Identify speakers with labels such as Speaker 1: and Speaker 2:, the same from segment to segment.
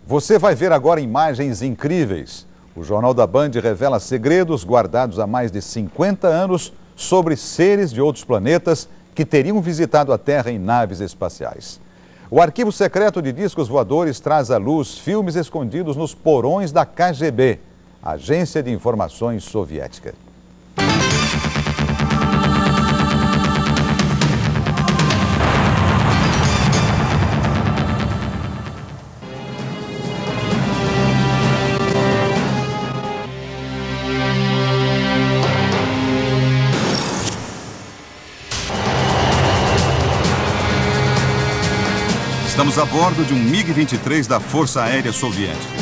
Speaker 1: Você vai ver agora imagens incríveis. O Jornal da Band revela segredos guardados há mais de 50 anos sobre seres de outros planetas que teriam visitado a Terra em naves espaciais. O Arquivo Secreto de Discos Voadores traz à luz filmes escondidos nos porões da KGB, Agência de Informações Soviética.
Speaker 2: Estamos a bordo de um MiG-23 da Força Aérea Soviética.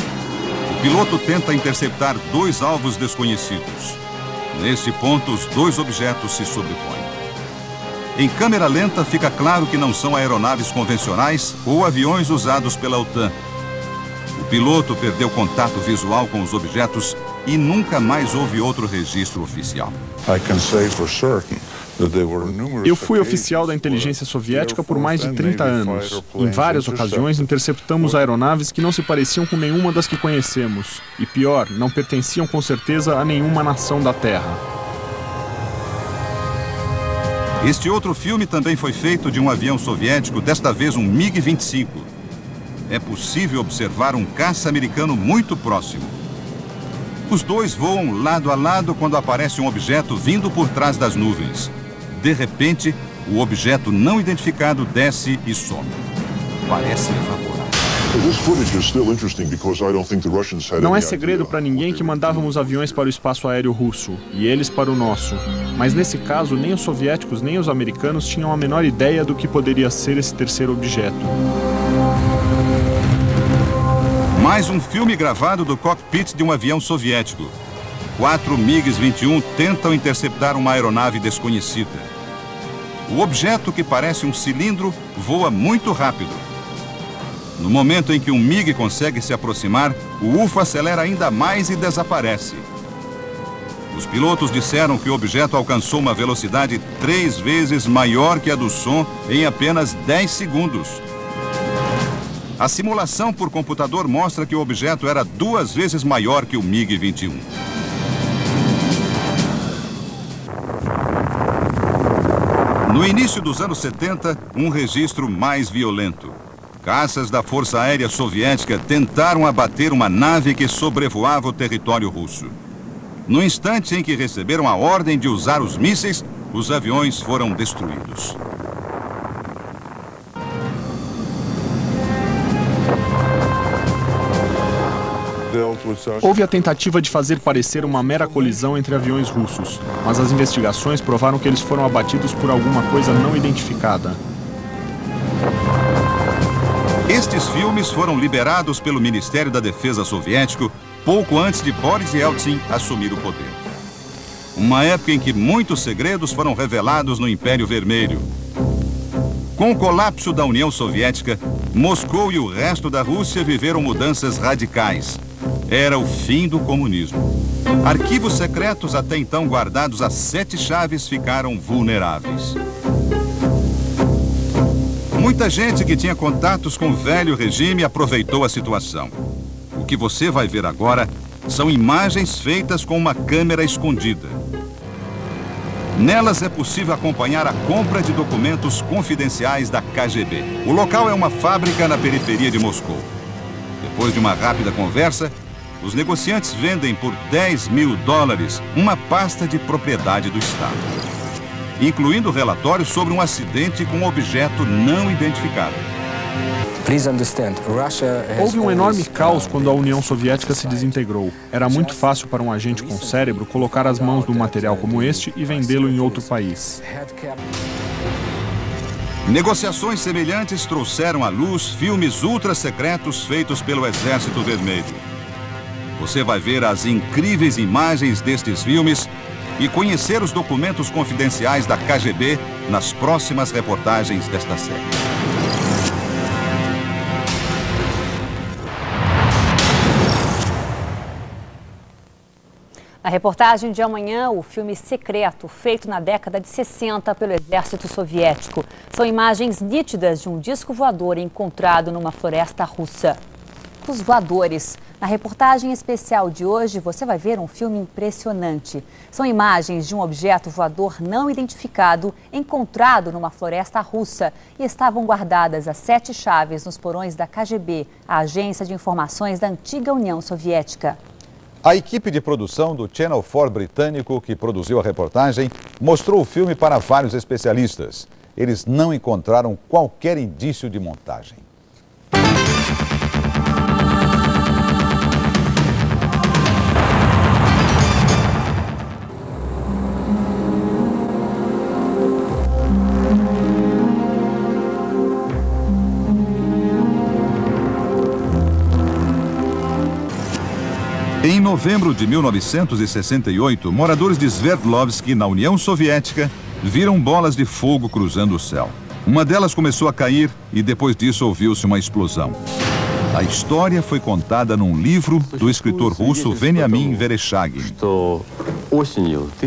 Speaker 2: O piloto tenta interceptar dois alvos desconhecidos. Neste ponto, os dois objetos se sobrepõem. Em câmera lenta, fica claro que não são aeronaves convencionais ou aviões usados pela OTAN. O piloto perdeu contato visual com os objetos e nunca mais houve outro registro oficial.
Speaker 3: Eu fui oficial da inteligência soviética por mais de 30 anos. Em várias ocasiões, interceptamos aeronaves que não se pareciam com nenhuma das que conhecemos. E pior, não pertenciam com certeza a nenhuma nação da Terra.
Speaker 2: Este outro filme também foi feito de um avião soviético, desta vez um MiG-25. É possível observar um caça americano muito próximo. Os dois voam lado a lado quando aparece um objeto vindo por trás das nuvens. De repente, o objeto não identificado desce e some. Parece evaporar.
Speaker 3: Não é segredo para ninguém que mandávamos aviões para o espaço aéreo russo, e eles para o nosso. Mas nesse caso, nem os soviéticos nem os americanos tinham a menor ideia do que poderia ser esse terceiro objeto.
Speaker 2: Mais um filme gravado do cockpit de um avião soviético. 4 MiGs-21 tentam interceptar uma aeronave desconhecida. O objeto, que parece um cilindro, voa muito rápido. No momento em que um MiG consegue se aproximar, o UFO acelera ainda mais e desaparece. Os pilotos disseram que o objeto alcançou uma velocidade 3 vezes maior que a do som em apenas 10 segundos. A simulação por computador mostra que o objeto era 2 vezes maior que o MiG-21. No início dos anos 70, um registro mais violento. Caças da Força Aérea Soviética tentaram abater uma nave que sobrevoava o território russo. No instante em que receberam a ordem de usar os mísseis, os aviões foram destruídos.
Speaker 3: Houve a tentativa de fazer parecer uma mera colisão entre aviões russos, mas as investigações provaram que eles foram abatidos por alguma coisa não identificada.
Speaker 2: Estes filmes foram liberados pelo Ministério da Defesa soviético pouco antes de Boris Yeltsin assumir o poder. Uma época em que muitos segredos foram revelados no Império Vermelho. Com o colapso da União Soviética, Moscou e o resto da Rússia viveram mudanças radicais. Era o fim do comunismo. Arquivos secretos até então guardados a 7 chaves ficaram vulneráveis. Muita gente que tinha contatos com o velho regime aproveitou a situação. O que você vai ver agora são imagens feitas com uma câmera escondida. Nelas é possível acompanhar a compra de documentos confidenciais da KGB. O local é uma fábrica na periferia de Moscou. Depois de uma rápida conversa, os negociantes vendem por $10 mil uma pasta de propriedade do Estado, incluindo relatórios sobre um acidente com um objeto não identificado.
Speaker 3: Houve um enorme caos quando a União Soviética se desintegrou. Era muito fácil para um agente com cérebro colocar as mãos num material como este e vendê-lo em outro país.
Speaker 2: Negociações semelhantes trouxeram à luz filmes ultra-secretos feitos pelo Exército Vermelho. você vai ver as incríveis imagens destes filmes e conhecer os documentos confidenciais da KGB nas próximas reportagens desta série.
Speaker 4: Na reportagem de amanhã, o filme Secreto, feito na década de 60 pelo exército soviético. São imagens nítidas de um disco voador encontrado numa floresta russa. Os voadores. Na reportagem especial de hoje, você vai ver um filme impressionante. São imagens de um objeto voador não identificado encontrado numa floresta russa e estavam guardadas as 7 chaves nos porões da KGB, a agência de informações da antiga União Soviética.
Speaker 1: A equipe de produção do Channel 4 britânico, que produziu a reportagem, mostrou o filme para vários especialistas. Eles não encontraram qualquer indício de montagem.
Speaker 2: Em novembro de 1968, moradores de Sverdlovsk, na União Soviética, viram bolas de fogo cruzando o céu. Uma delas começou a cair e depois disso ouviu-se uma explosão. A história foi contada num livro do escritor russo Veniamin Vereshchagin.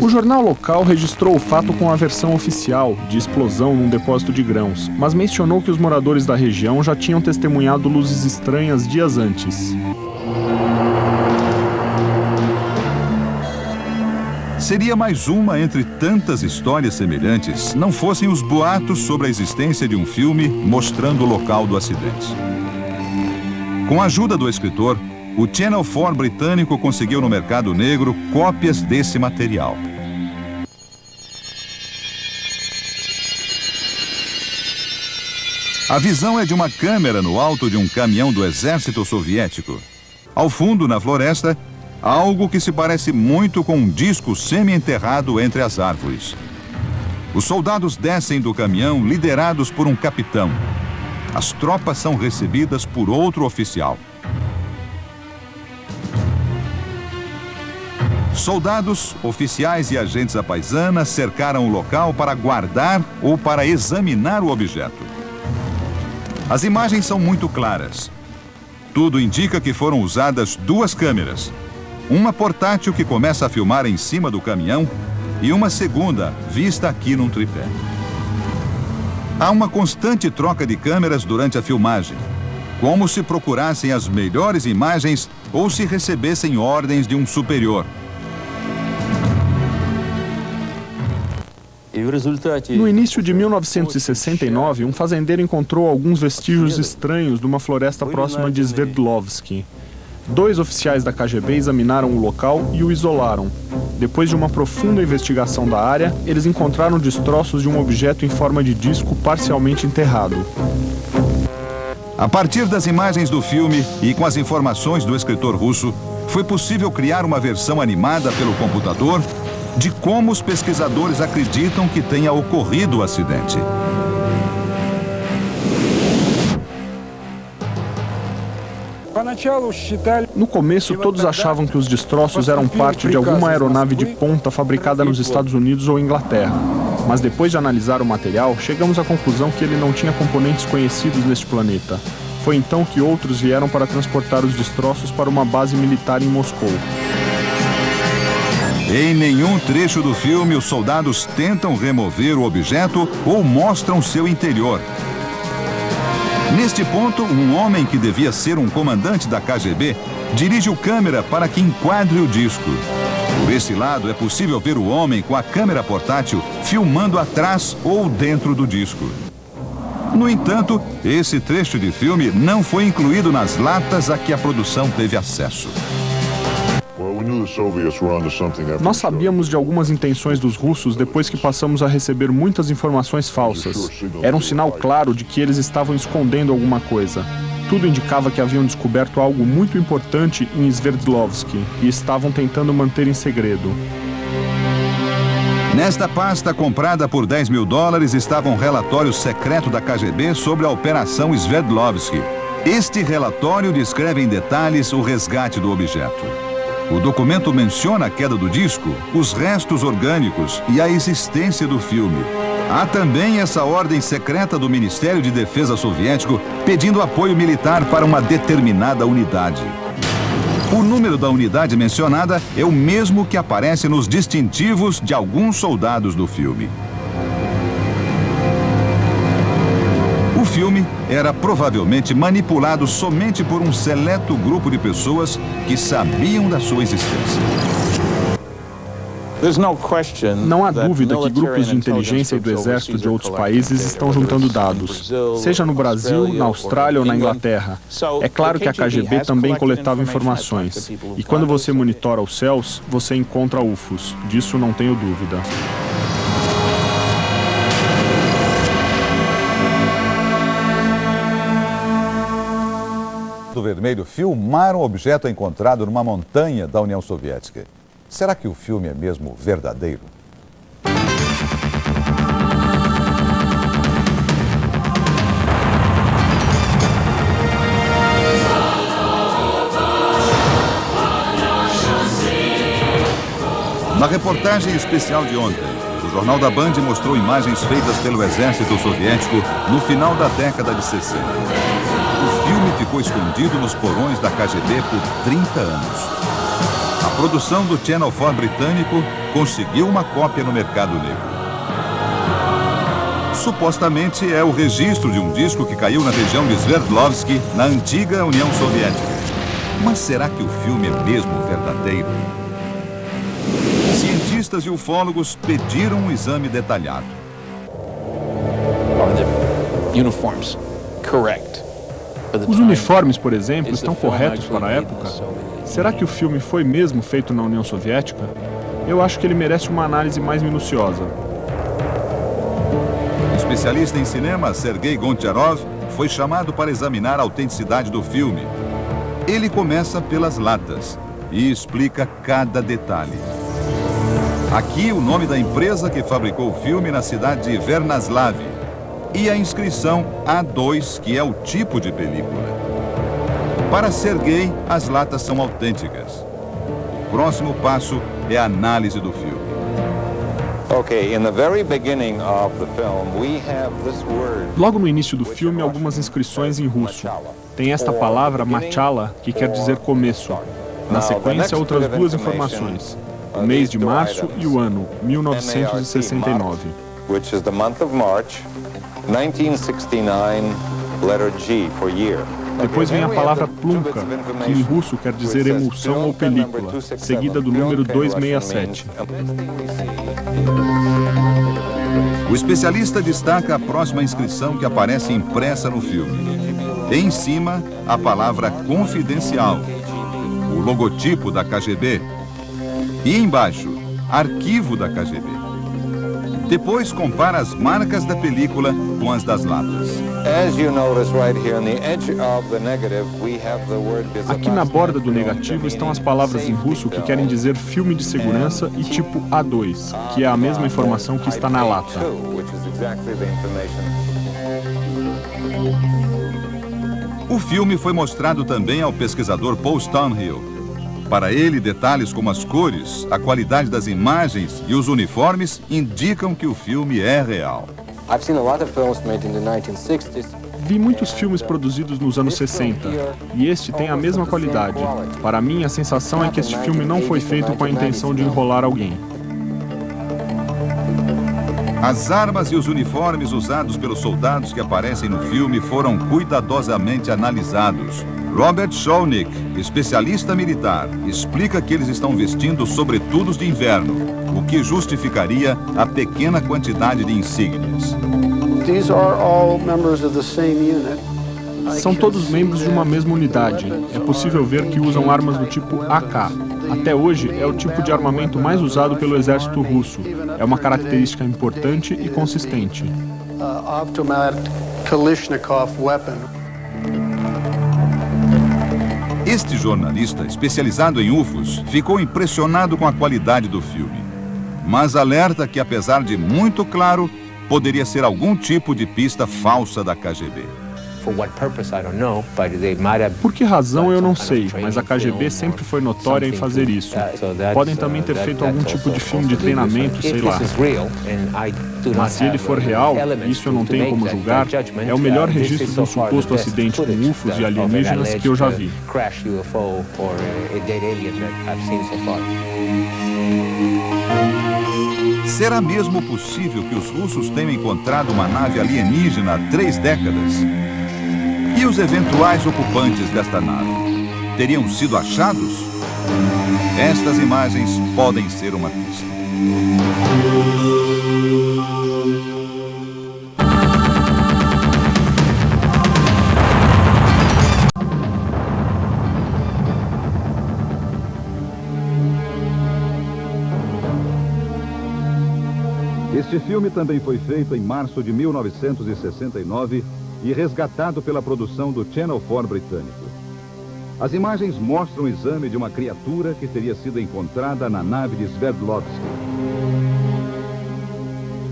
Speaker 3: O jornal local registrou o fato com a versão oficial, de explosão num depósito de grãos, mas mencionou que os moradores da região já tinham testemunhado luzes estranhas dias antes.
Speaker 2: Seria mais uma entre tantas histórias semelhantes, não fossem os boatos sobre a existência de um filme mostrando o local do acidente. Com a ajuda do escritor, o Channel 4 britânico conseguiu no mercado negro cópias desse material. A visão é de uma câmera no alto de um caminhão do exército soviético. Ao fundo, na floresta, algo que se parece muito com um disco semi-enterrado entre as árvores. Os soldados descem do caminhão liderados por um capitão. As tropas são recebidas por outro oficial. Soldados, oficiais e agentes à paisana cercaram o local para guardar ou para examinar o objeto. As imagens são muito claras. Tudo indica que foram usadas 2 câmeras. Uma portátil que começa a filmar em cima do caminhão e uma segunda, vista aqui num tripé. Há uma constante troca de câmeras durante a filmagem, como se procurassem as melhores imagens ou se recebessem ordens de um superior.
Speaker 3: No início de 1969, um fazendeiro encontrou alguns vestígios estranhos numa floresta próxima de Sverdlovsk. 2 oficiais da KGB examinaram o local e o isolaram. Depois de uma profunda investigação da área, eles encontraram destroços de um objeto em forma de disco parcialmente enterrado.
Speaker 2: A partir das imagens do filme e com as informações do escritor russo, foi possível criar uma versão animada pelo computador de como os pesquisadores acreditam que tenha ocorrido o acidente.
Speaker 3: No começo, todos achavam que os destroços eram parte de alguma aeronave de ponta fabricada nos Estados Unidos ou Inglaterra. Mas depois de analisar o material, chegamos à conclusão que ele não tinha componentes conhecidos neste planeta. Foi então que outros vieram para transportar os destroços para uma base militar em Moscou.
Speaker 2: Em nenhum trecho do filme, os soldados tentam remover o objeto ou mostram seu interior. Neste ponto, um homem que devia ser um comandante da KGB dirige o câmera para que enquadre o disco. Por esse lado, é possível ver o homem com a câmera portátil filmando atrás ou dentro do disco. No entanto, esse trecho de filme não foi incluído nas latas a que a produção teve acesso.
Speaker 3: Nós sabíamos de algumas intenções dos russos depois que passamos a receber muitas informações falsas. Era um sinal claro de que eles estavam escondendo alguma coisa. Tudo indicava que haviam descoberto algo muito importante em Sverdlovsk e estavam tentando manter em segredo.
Speaker 2: Nesta pasta comprada por $10 mil estava um relatório secreto da KGB sobre a Operação Sverdlovsk. Este relatório descreve em detalhes o resgate do objeto. O documento menciona a queda do disco, os restos orgânicos e a existência do filme. Há também essa ordem secreta do Ministério de Defesa soviético pedindo apoio militar para uma determinada unidade. O número da unidade mencionada é o mesmo que aparece nos distintivos de alguns soldados do filme. O filme era provavelmente manipulado somente por um seleto grupo de pessoas que sabiam da sua existência.
Speaker 3: Não há dúvida que grupos de inteligência e do exército de outros países estão juntando dados, seja no Brasil, na Austrália ou na Inglaterra. É claro que a KGB também coletava informações. E quando você monitora os céus, você encontra UFOs. Disso não tenho dúvida.
Speaker 1: Do Vermelho filmaram o objeto encontrado numa montanha da União Soviética. Será que o filme é mesmo verdadeiro?
Speaker 2: Na reportagem especial de ontem, o Jornal da Band mostrou imagens feitas pelo exército soviético no final da década de 60. O filme ficou escondido nos porões da KGB por 30 anos. A produção do Channel 4 britânico conseguiu uma cópia no mercado negro. Supostamente é o registro de um disco que caiu na região de Sverdlovsk, na antiga União Soviética. Mas será que o filme é mesmo verdadeiro? Cientistas e ufólogos pediram um exame detalhado.
Speaker 3: Os uniformes, por exemplo, estão corretos para a época? Será que o filme foi mesmo feito na União Soviética? Eu acho que ele merece uma análise mais minuciosa.
Speaker 2: O especialista em cinema, Sergei Goncharov, foi chamado para examinar a autenticidade do filme. Ele começa pelas latas e explica cada detalhe. Aqui o nome da empresa que fabricou o filme na cidade de Vernaslav e a inscrição A2, que é o tipo de película. Para Sergei, as latas são autênticas. O próximo passo é a análise do filme.
Speaker 3: Logo no início do filme, algumas inscrições em russo. Tem esta palavra, machala, que quer dizer começo. Na sequência, outras duas informações. O mês de março e o ano, 1969.
Speaker 5: Which is the month of March, 1969, letter G for year.
Speaker 3: Depois vem a palavra plunka, que em russo quer dizer emulsão ou película, seguida do número 267.
Speaker 2: O especialista destaca a próxima inscrição que aparece impressa no filme. Em cima, a palavra confidencial, o logotipo da KGB e embaixo, arquivo da KGB. Depois compara as marcas da película com as das latas.
Speaker 3: Aqui na borda do negativo estão as palavras em russo que querem dizer filme de segurança e tipo A2, que é a mesma informação que está na lata.
Speaker 2: O filme foi mostrado também ao pesquisador Paul Stonehill. Para ele, detalhes como as cores, a qualidade das imagens e os uniformes indicam que o filme é real.
Speaker 3: Vi muitos filmes produzidos nos anos 60, e este tem a mesma qualidade. Para mim, a sensação é que este filme não foi feito com a intenção de enrolar alguém.
Speaker 2: As armas e os uniformes usados pelos soldados que aparecem no filme foram cuidadosamente analisados. Robert Schownick, especialista militar, explica que eles estão vestindo sobretudos de inverno, o que justificaria a pequena quantidade de insígnias.
Speaker 3: São todos membros de uma mesma unidade. É possível ver que usam armas do tipo AK. Até hoje, é o tipo de armamento mais usado pelo exército russo. É uma característica importante e consistente.
Speaker 2: Este jornalista, especializado em UFOs, ficou impressionado com a qualidade do filme. Mas alerta que, apesar de muito claro, poderia ser algum tipo de pista falsa da KGB.
Speaker 3: Por que razão eu não sei, mas a KGB sempre foi notória em fazer isso. Podem também ter feito algum tipo de filme de treinamento, sei lá. Mas se ele for real, isso eu não tenho como julgar, é o melhor registro de um suposto acidente com UFOs e alienígenas que eu já vi.
Speaker 2: Será mesmo possível que os russos tenham encontrado uma nave alienígena há 3 décadas? E os eventuais ocupantes desta nave? Teriam sido achados? Estas imagens podem ser uma pista.
Speaker 1: Este filme também foi feito em março de 1969 e resgatado pela produção do Channel 4 britânico. As imagens mostram o exame de uma criatura que teria sido encontrada na nave de Sverdlovsky.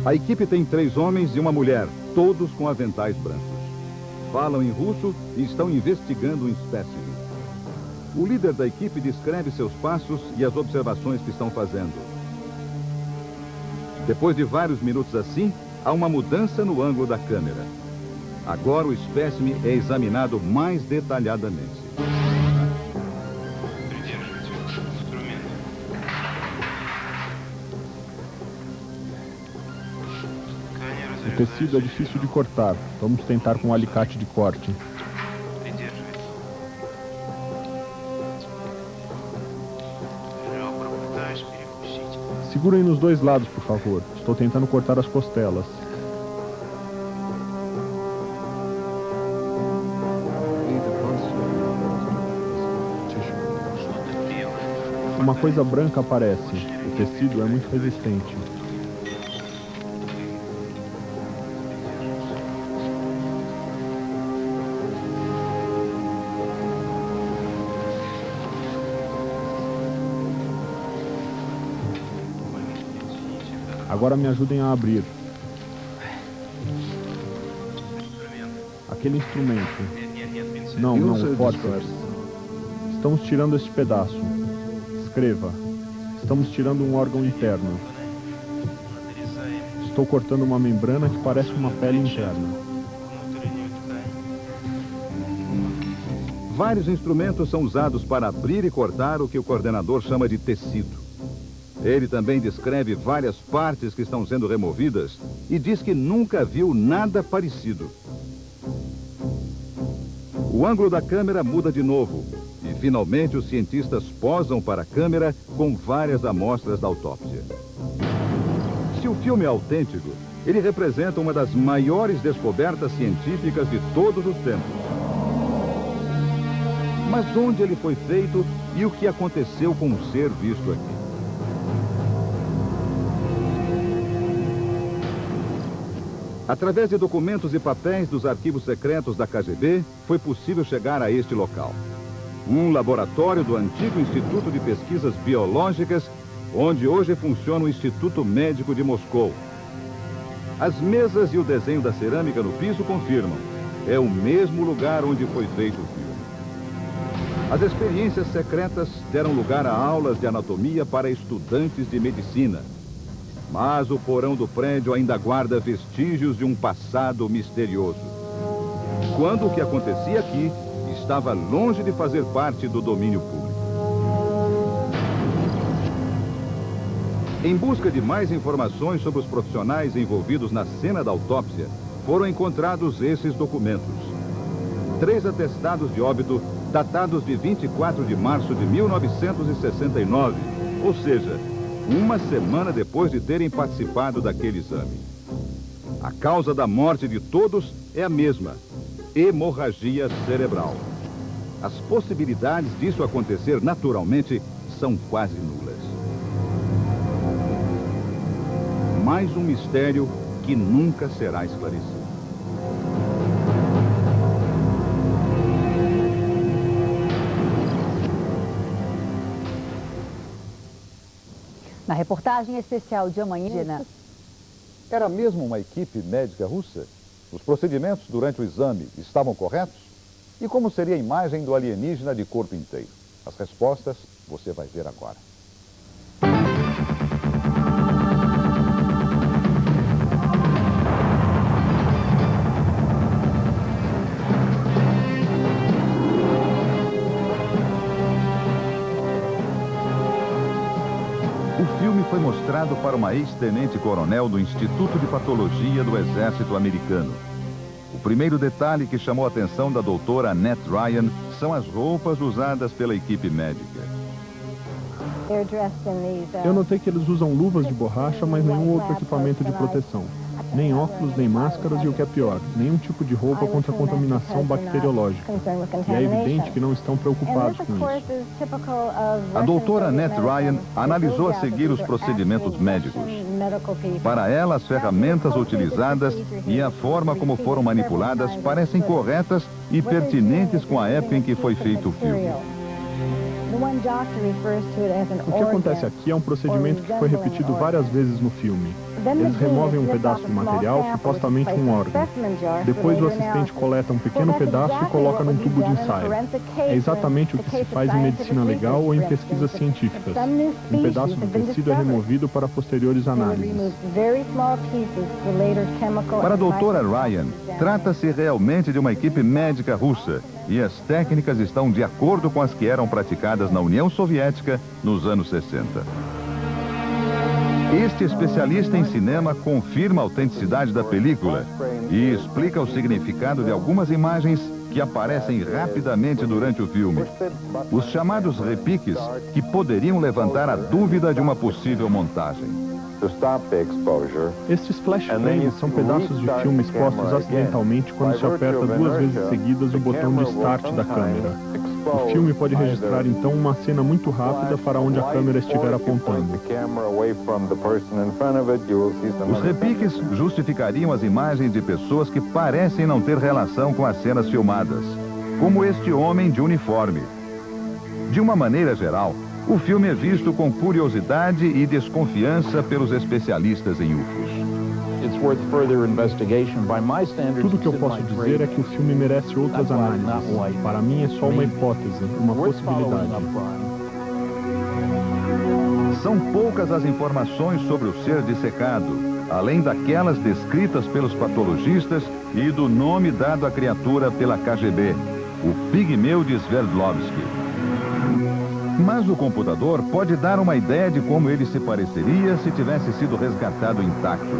Speaker 1: A equipe tem 3 homens e uma mulher, todos com aventais brancos. Falam em russo e estão investigando um espécime. O líder da equipe descreve seus passos e as observações que estão fazendo. Depois de vários minutos assim, há uma mudança no ângulo da câmera. Agora o espécime é examinado mais detalhadamente.
Speaker 3: O tecido é difícil de cortar. Vamos tentar com um alicate de corte. Segurem nos 2 lados, por favor. Estou tentando cortar as costelas. Uma coisa branca aparece. O tecido é muito resistente. Agora me ajudem a abrir. Aquele instrumento. Não, o forceps. Estamos tirando este pedaço. Escreva. Estamos tirando um órgão interno. Estou cortando uma membrana que parece uma pele interna.
Speaker 1: Vários instrumentos são usados para abrir e cortar o que o coordenador chama de tecido. Ele também descreve várias partes que estão sendo removidas e diz que nunca viu nada parecido. O ângulo da câmera muda de novo e, finalmente, os cientistas posam para a câmera com várias amostras da autópsia. Se o filme é autêntico, ele representa uma das maiores descobertas científicas de todos os tempos. Mas onde ele foi feito e o que aconteceu com o ser visto aqui? Através de documentos e papéis dos arquivos secretos da KGB, foi possível chegar a este local. Um laboratório do antigo Instituto de Pesquisas Biológicas, onde hoje funciona o Instituto Médico de Moscou. As mesas e o desenho da cerâmica no piso confirmam. É o mesmo lugar onde foi feito o filme. As experiências secretas deram lugar a aulas de anatomia para estudantes de medicina. Mas o porão do prédio ainda guarda vestígios de um passado misterioso. Quando o que acontecia aqui estava longe de fazer parte do domínio público. Em busca de mais informações sobre os profissionais envolvidos na cena da autópsia, foram encontrados esses documentos. 3 atestados de óbito datados de 24 de março de 1969, ou seja, uma semana depois de terem participado daquele exame. A causa da morte de todos é a mesma: hemorragia cerebral. As possibilidades disso acontecer naturalmente são quase nulas. Mais um mistério que nunca será esclarecido.
Speaker 4: Na reportagem especial de amanhã...
Speaker 1: Era mesmo uma equipe médica russa? Os procedimentos durante o exame estavam corretos? E como seria a imagem do alienígena de corpo inteiro? As respostas você vai ver agora. O filme foi mostrado para uma ex-tenente-coronel do Instituto de Patologia do Exército Americano. O primeiro detalhe que chamou a atenção da doutora Annette Ryan são as roupas usadas pela equipe médica.
Speaker 3: Eu notei que eles usam luvas de borracha, mas nenhum outro equipamento de proteção. Nem óculos, nem máscaras e, o que é pior, nenhum tipo de roupa contra a contaminação bacteriológica. E é evidente que não estão preocupados com isso.
Speaker 1: A doutora Annette Ryan analisou a seguir os procedimentos médicos. Para ela, as ferramentas utilizadas e a forma como foram manipuladas parecem corretas e pertinentes com a época em que foi feito o filme.
Speaker 3: O que acontece aqui é um procedimento que foi repetido várias vezes no filme. Eles removem um pedaço de material, supostamente um órgão. Depois o assistente coleta um pequeno pedaço e coloca num tubo de ensaio. É exatamente o que se faz em medicina legal ou em pesquisas científicas. Um pedaço do tecido é removido para posteriores análises.
Speaker 1: Para a doutora Ryan, trata-se realmente de uma equipe médica russa e as técnicas estão de acordo com as que eram praticadas na União Soviética nos anos 60. Este especialista em cinema confirma a autenticidade da película e explica o significado de algumas imagens que aparecem rapidamente durante o filme. Os chamados repiques que poderiam levantar a dúvida de uma possível montagem.
Speaker 3: Estes flash frames são pedaços de filme expostos acidentalmente quando se aperta 2 vezes seguidas o botão de start da câmera. O filme pode registrar então uma cena muito rápida para onde a câmera estiver apontando.
Speaker 1: Os repiques justificariam as imagens de pessoas que parecem não ter relação com as cenas filmadas, como este homem de uniforme. De uma maneira geral, o filme é visto com curiosidade e desconfiança pelos especialistas em UFOs.
Speaker 3: Tudo que eu posso dizer é que o filme merece outras análises. Para mim é só uma hipótese, uma possibilidade.
Speaker 1: São poucas as informações sobre o ser dissecado, além daquelas descritas pelos patologistas e do nome dado à criatura pela KGB, o Pigmeu de Sverdlovsky. Mas o computador pode dar uma ideia de como ele se pareceria se tivesse sido resgatado intacto.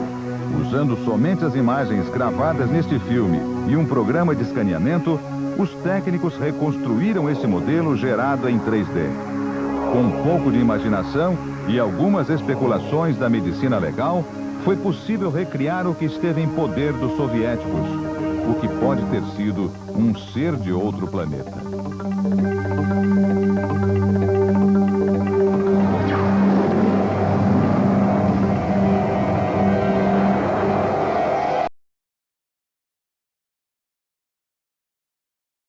Speaker 1: Usando somente as imagens gravadas neste filme e um programa de escaneamento, os técnicos reconstruíram esse modelo gerado em 3D. Com um pouco de imaginação e algumas especulações da medicina legal, foi possível recriar o que esteve em poder dos soviéticos, o que pode ter sido um ser de outro planeta.